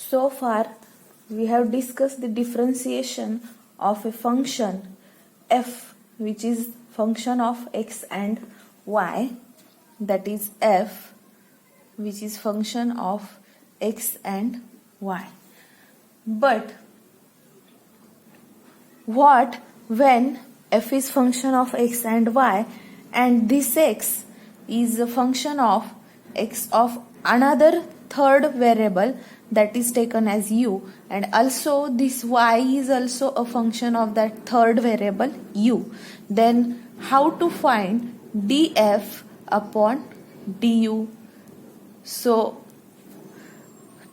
So far, we have discussed the differentiation of a function f, which is function of x and y, that is f, which is function of x and y. But what when f is function of x and y and this x is a function of x of another third variable that is taken as u, and also this y is also a function of that third variable u, then how to find df upon du? So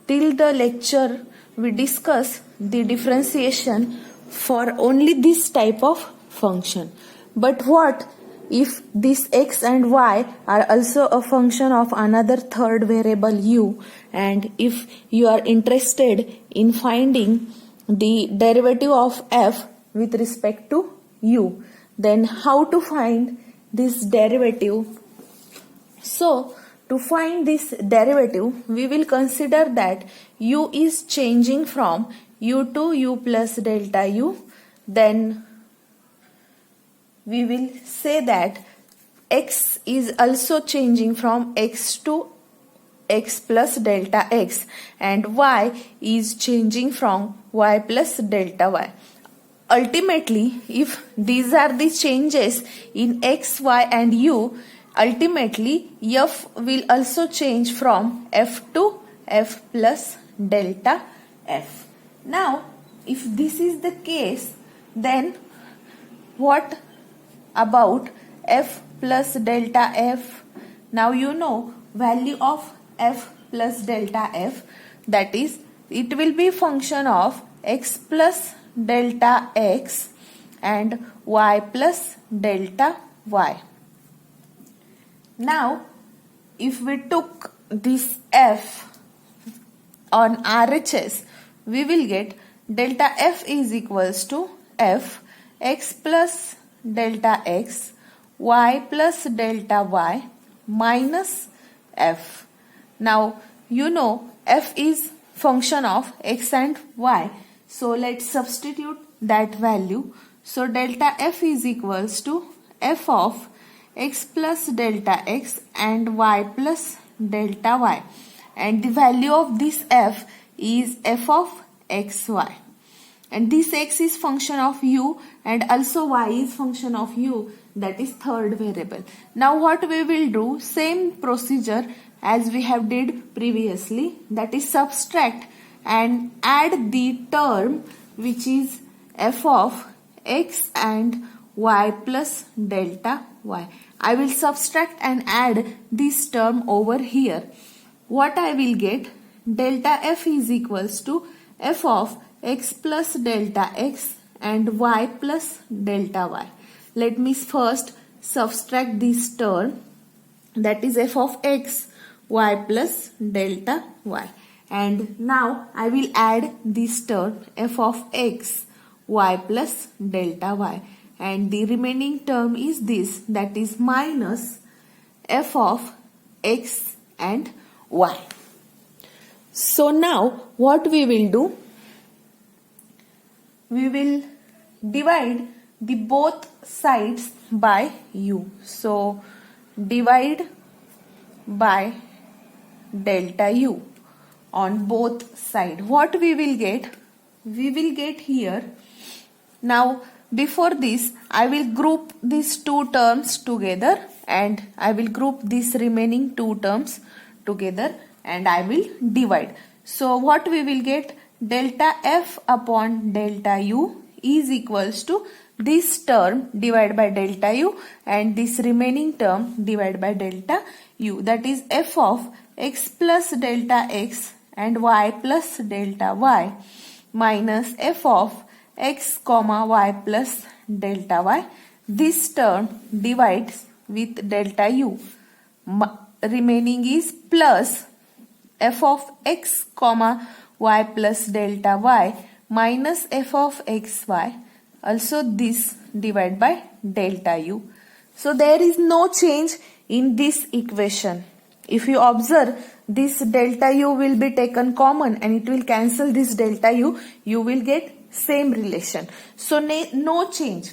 till the lecture we discuss the differentiation for only this type of function. But what if this x and y are also a function of another third variable u, and if you are interested in finding the derivative of f with respect to u, then how to find this derivative? So to find this derivative, we will consider that u is changing from u to u plus delta u. Then we will say that x is also changing from x to x plus delta x, and y is changing from y plus delta y. Ultimately, if these are the changes in x, y and u, ultimately f will also change from f to f plus delta f. Now, if this is the case, then what about f plus delta f? Now you know value of f plus delta f, that is, it will be function of x plus delta x and y plus delta y. Now if we took this f on RHS, we will get delta f is equals to f x plus delta x y plus delta y minus f. Now you know f is function of x and y, so let's substitute that value. So delta f is equals to f of x plus delta x and y plus delta y, and the value of this f is f of xy, and this x is function of u and also y is function of u, that is third variable. Now what we will do, same procedure as we have did previously, that is subtract and add the term which is f of x and y plus delta y. I will subtract and add this term over here. What I will get, delta f is equals to f of x plus delta x and y plus delta y. Let me first subtract this term, that is f of x, y plus delta y, and now I will add this term f of x, y plus delta y, and the remaining term is this, that is minus f of x and y. So now what we will do, we will divide the both sides by u. So divide by delta u on both sides. What we will get? We will get here. Now before this, I will group these two terms together, and I will group these remaining two terms together, and I will divide. So what we will get, delta f upon delta u is equals to this term divided by delta u and this remaining term divided by delta u, that is f of x plus delta x and y plus delta y minus f of x comma y plus delta y. This term divides with delta u, remaining is plus f of x comma y plus delta y minus f of xy, also this divided by delta u. So there is no change in this equation. If you observe, this delta u will be taken common and it will cancel this delta u. You will get same relation. So no change.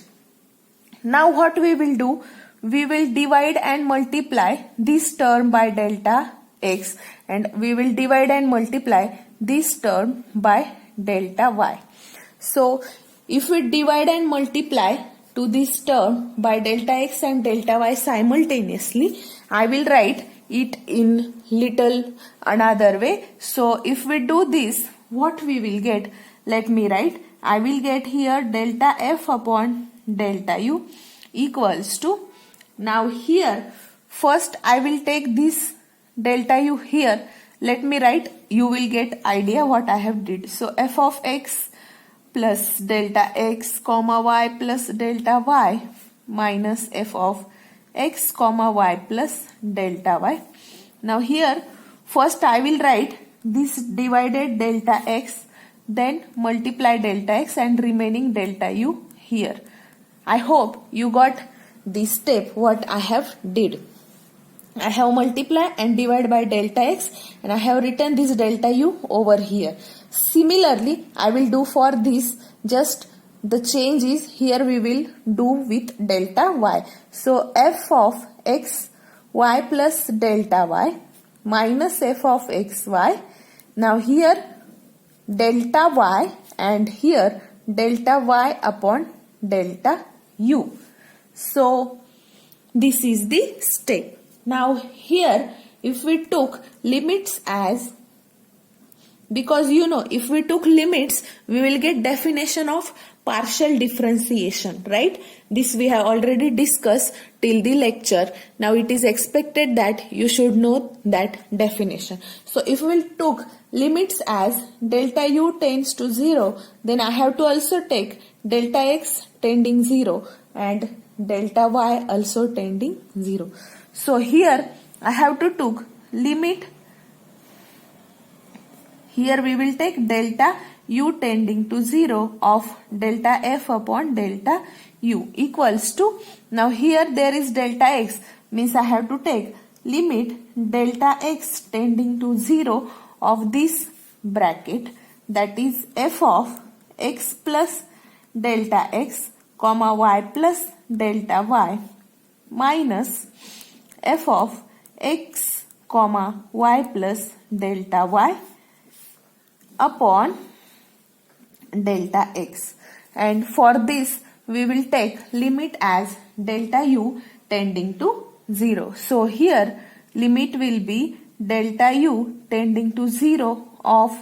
Now what we will do? We will divide and multiply this term by delta x, and we will divide and multiply this term by delta y. So if we divide and multiply to this term by delta x and delta y simultaneously, I will write it in little another way. So if we do this, what we will get? Let me write. I will get here delta f upon delta u equals to, now here first I will take this delta u here. Let me write, you will get idea what I have did. So f of x plus delta x comma y plus delta y minus f of x comma y plus delta y. Now here first I will write this divided delta x, then multiply delta x and remaining delta u here. I hope you got this step what I have did. I have multiply and divide by delta x and I have written this delta u over here. Similarly, I will do for this, just the change is here we will do with delta y. So f of x y plus delta y minus f of x y. Now here delta y and here delta y upon delta u. So this is the step. Now here if we took limits as, because if we took limits we will get definition of partial differentiation, right? This we have already discussed till the lecture. Now it is expected that you should know that definition. So if we took limits as delta u tends to 0, then I have to also take delta x tending 0 and delta y also tending 0. So here I have to took limit, here we will take delta u tending to 0 of delta f upon delta u equals to, now here there is delta x, means I have to take limit delta x tending to 0 of this bracket, that is f of x plus delta x comma y plus delta y minus f of x comma y plus delta y upon delta x. And for this we will take limit as delta u tending to 0. So here limit will be delta u tending to 0 of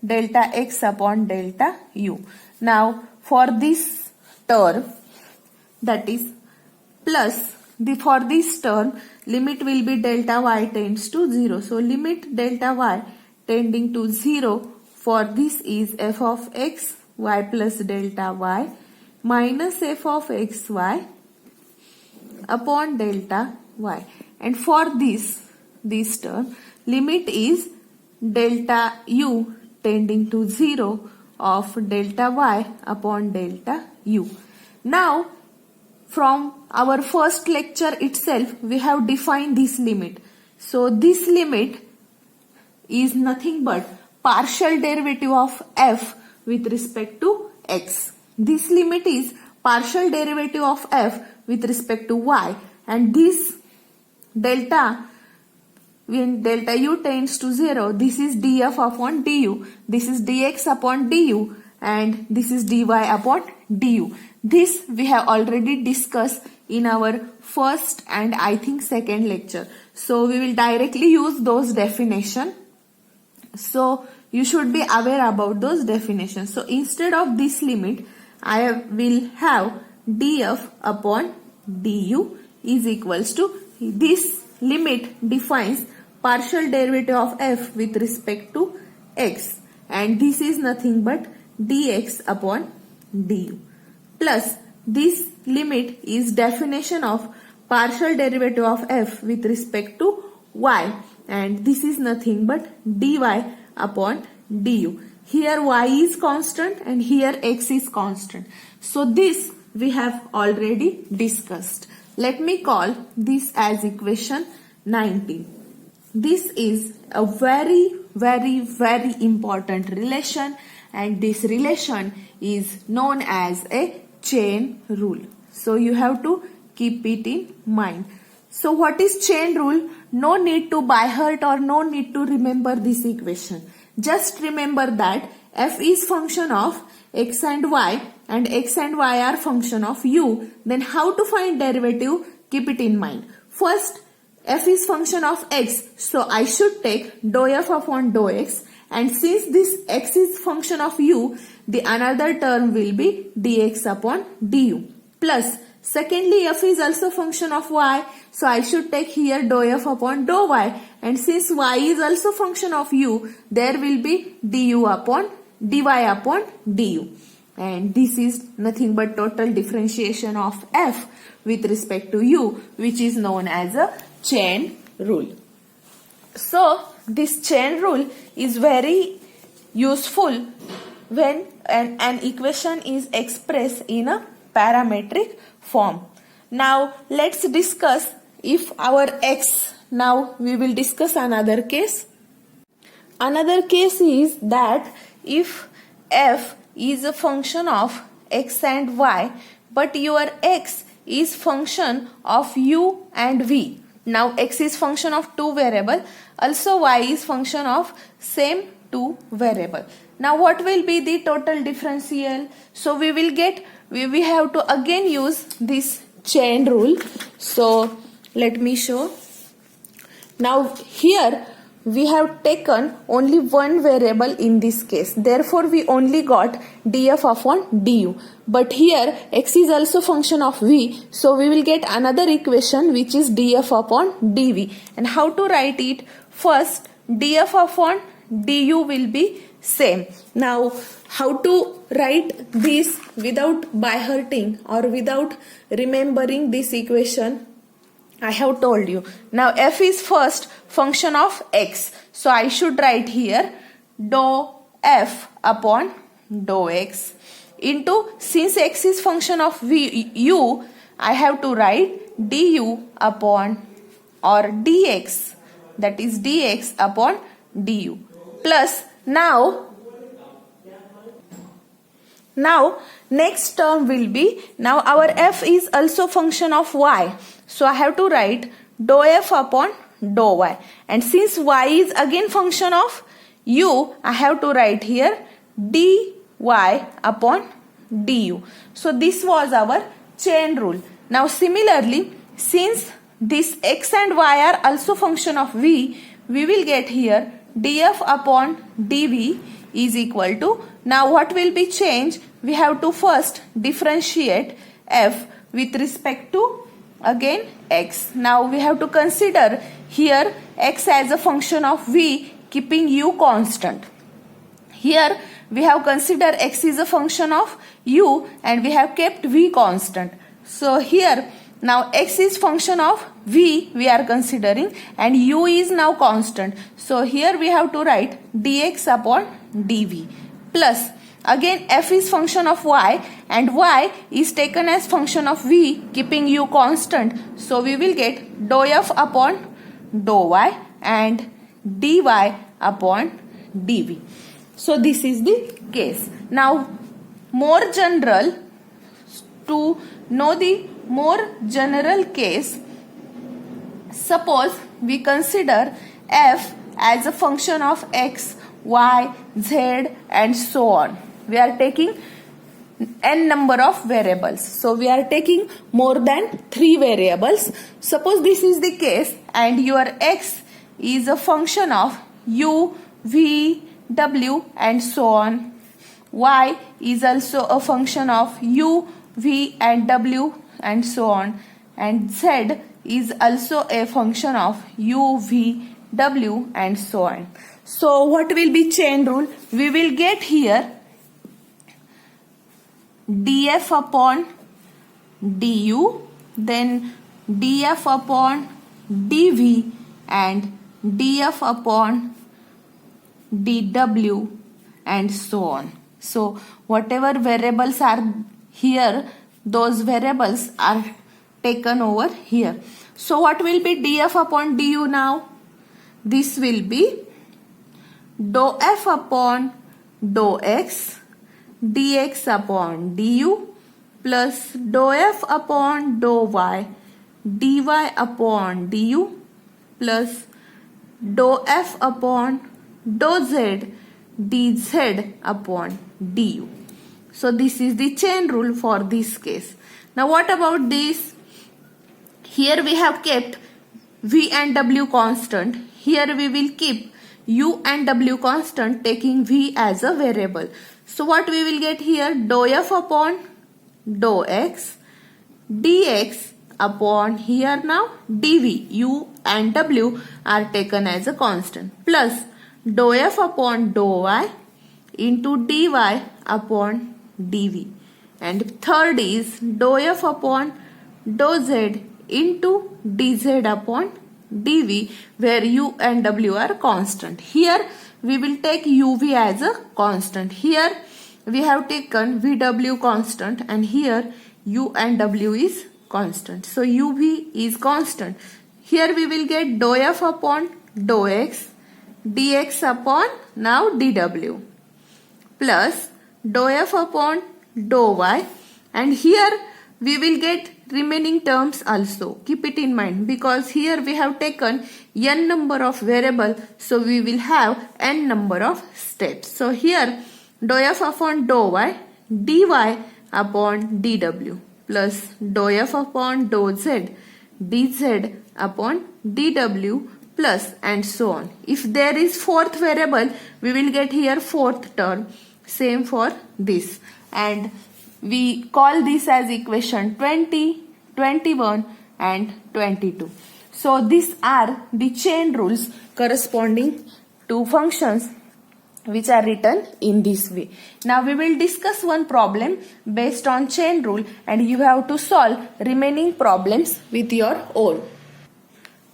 delta x upon delta u. Now for this term, that is plus for this term limit will be delta y tends to 0. So limit delta y tending to 0 for this is f of x y plus delta y minus f of x y upon delta y. And for this term limit is delta u tending to 0 of delta y upon delta u. Now from our first lecture itself we have defined this limit. So this limit is nothing but partial derivative of f with respect to x. This limit is partial derivative of f with respect to y, and this delta, when delta u tends to 0, this is df upon du, this is dx upon du, and this is dy upon du. This we have already discussed in our first and I think second lecture. So we will directly use those definitions. So you should be aware about those definitions. So instead of this limit, I will have df upon du is equals to, this limit defines partial derivative of f with respect to x, and this is nothing but dx upon du, plus this limit is definition of partial derivative of f with respect to y, and this is nothing but dy upon du. Here y is constant and here x is constant. So this we have already discussed. Let me call this as equation 19. This is a very, very, very important relation, and this relation is known as a chain rule. So you have to keep it in mind. So what is chain rule? No need to by heart or no need to remember this equation. Just remember that f is function of x and y are function of u. Then how to find derivative? Keep it in mind. First, f is function of x, so I should take dou f upon dou x, and since this x is function of u, the another term will be dx upon du. Plus, secondly, f is also function of y, so I should take here dou f upon dou y, and since y is also function of u, there will be dy upon du. And this is nothing but total differentiation of f with respect to u, which is known as a chain rule. So this chain rule is very useful when an equation is expressed in a parametric form. Now let's discuss if our x, now we will discuss another case. Another case is that if f is a function of x and y, but your x is function of u and v. Now x is function of two variable, also y is function of same two variable. Now what will be the total differential? So we will get, we have to again use this chain rule. So let me show. Now here we have taken only one variable in this case. Therefore, we only got df upon du. But here x is also function of v. So we will get another equation which is df upon dv. And how to write it? First, df upon du will be same. Now, how to write this without by hearting or without remembering this equation? I have told you. Now f is first function of x. So I should write here dou f upon dou x into, since x is function of u, I have to write du upon or dx, that is dx upon du. Plus now next term will be, now our f is also function of y. So I have to write dou f upon dou y. And since y is again function of u, I have to write here dy upon du. So this was our chain rule. Now similarly, since this x and y are also function of v, we will get here df upon dv is equal to, now what will be changed? We have to first differentiate f with respect to again x. Now we have to consider here x as a function of v, keeping u constant. Here we have considered x is a function of u and we have kept v constant. So here now x is function of v we are considering and u is now constant. So here we have to write dx upon dv plus again f is function of y and y is taken as function of v, keeping u constant. So we will get dou f upon dou y and dy upon dv. So this is the case. Now more general, to know the more general case, suppose we consider f as a function of x, y, z and so on. We are taking n number of variables. So we are taking more than 3 variables. Suppose this is the case and your x is a function of u, v, w and so on. Y is also a function of u, v and w and so on. And z is also a function of u, v, w and so on. So what will be chain rule? We will get here df upon du, then df upon dv and df upon dw and so on. So whatever variables are here, those variables are taken over here. So what will be df upon du now? this will be dou f upon dou x dx upon du plus dou f upon dou y dy upon du plus dou f upon dou z dz upon du. So this is the chain rule for this case. Now what about this? Here we have kept v and w constant. Here we will keep u and w constant, taking v as a variable. So what we will get here? Dou f upon dou x dx upon here now dv. U and w are taken as a constant, plus dou f upon dou y into dy upon dv. And third is dou f upon dou z into dz upon dv, where u and w are constant. Here we will take uv as a constant. Here we have taken vw constant, and here u and w is constant. So uv is constant. Here we will get dou f upon dou x dx upon now dw plus dou f upon dou y, and here we will get remaining terms also. Keep it in mind, because here we have taken n number of variable, so we will have n number of steps. So here dou f upon dou y dy upon dw plus dou f upon dou z dz upon dw plus and so on. If there is fourth variable, we will get here fourth term. Same for this, and we call this as equation 20, 21 and 22. So these are the chain rules corresponding to functions which are written in this way. Now we will discuss one problem based on chain rule, and you have to solve remaining problems with your own.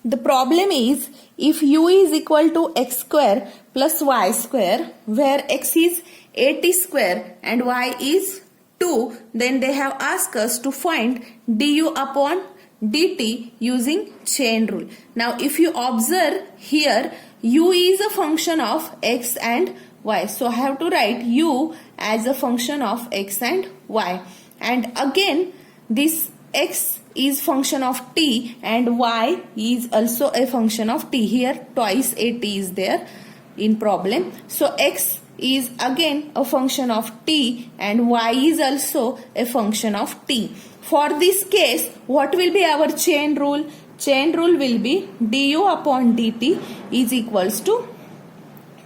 The problem is, if u is equal to x square plus y square, where x is 80 square and y is 2, then they have asked us to find du upon dt using chain rule. Now if you observe here, u is a function of x and y. So I have to write u as a function of x and y. And again this x is function of t and y is also a function of t. Here twice a t is there in problem. So x is again a function of t and y is also a function of t. For this case, what will be our chain rule? Chain rule will be du upon dt is equals to,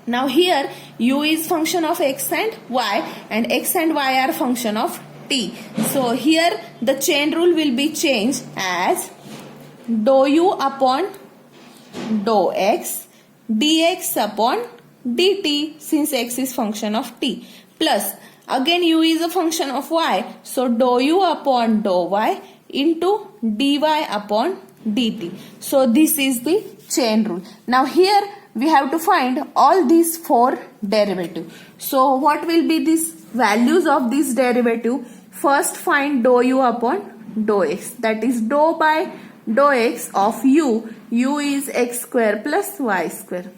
now here u is function of x and y are function of t. So here the chain rule will be changed as dou u upon dou x dx upon dt, since x is function of t, plus again u is a function of y, so dou u upon dou y into dy upon dt. So this is the chain rule. Now here we have to find all these four derivatives. So what will be these values of this derivative? First find dou u upon dou x, that is dou by dou x of u. U is x square plus y square.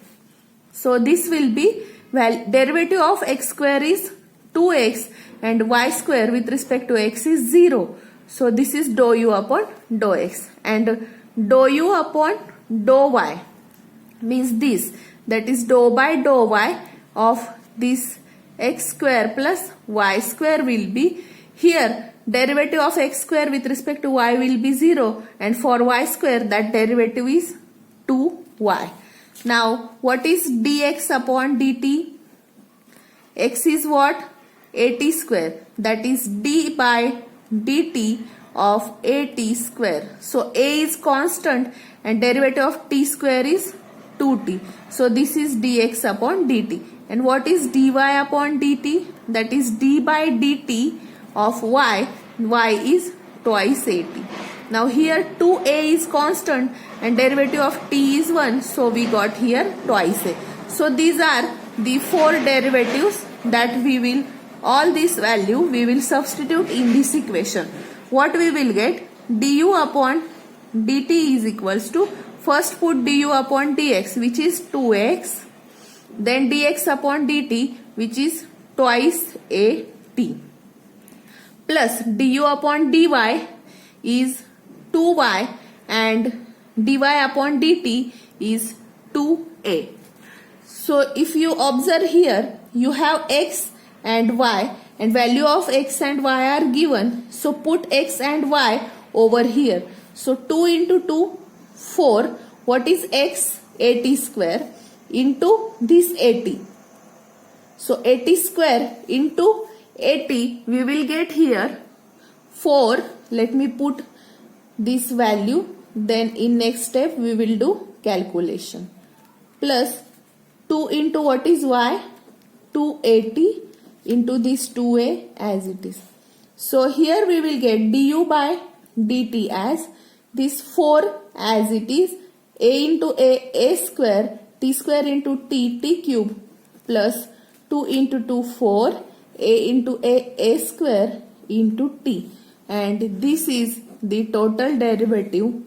So this will be, well, derivative of x square is 2x and y square with respect to x is 0. So this is dou u upon dou x, and dou u upon dou y means this, that is dou by dou y of this x square plus y square will be, here derivative of x square with respect to y will be 0, and for y square that derivative is 2y. Now what is dx upon dt? X is what? 80 square, that is d by dt of 80 square. So a is constant and derivative of t square is 2t. So this is dx upon dt. And what is dy upon dt? That is d by dt of y. Y is twice 80. Now here 2a is constant and derivative of t is 1. So we got here twice a. So these are the four derivatives that we will, all this value we will substitute in this equation. What we will get? Du upon dt is equals to First put du upon dx, which is 2x, then dx upon dt, which is twice at, plus du upon dy is 2y and dy upon dt is 2a. So if you observe here, you have x and y, and value of x and y are given. So put x and y over here. So 2 into 2, 4. What is x? 80 square into this 80. So 80 square into 80, we will get here 4. Let me put this value. Then in next step we will do calculation. Plus 2 into what is y? 280 into this 2a as it is. So here we will get du by dt as this 4 as it is, a into a square, t square into t cube, plus 2 into 2, 4, a into a square into t. And this is the total derivative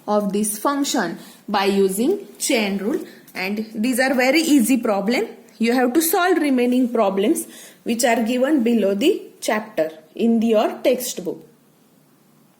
of this function by using chain rule. And these are very easy problem. You have to solve remaining problems which are given below the chapter in your textbook.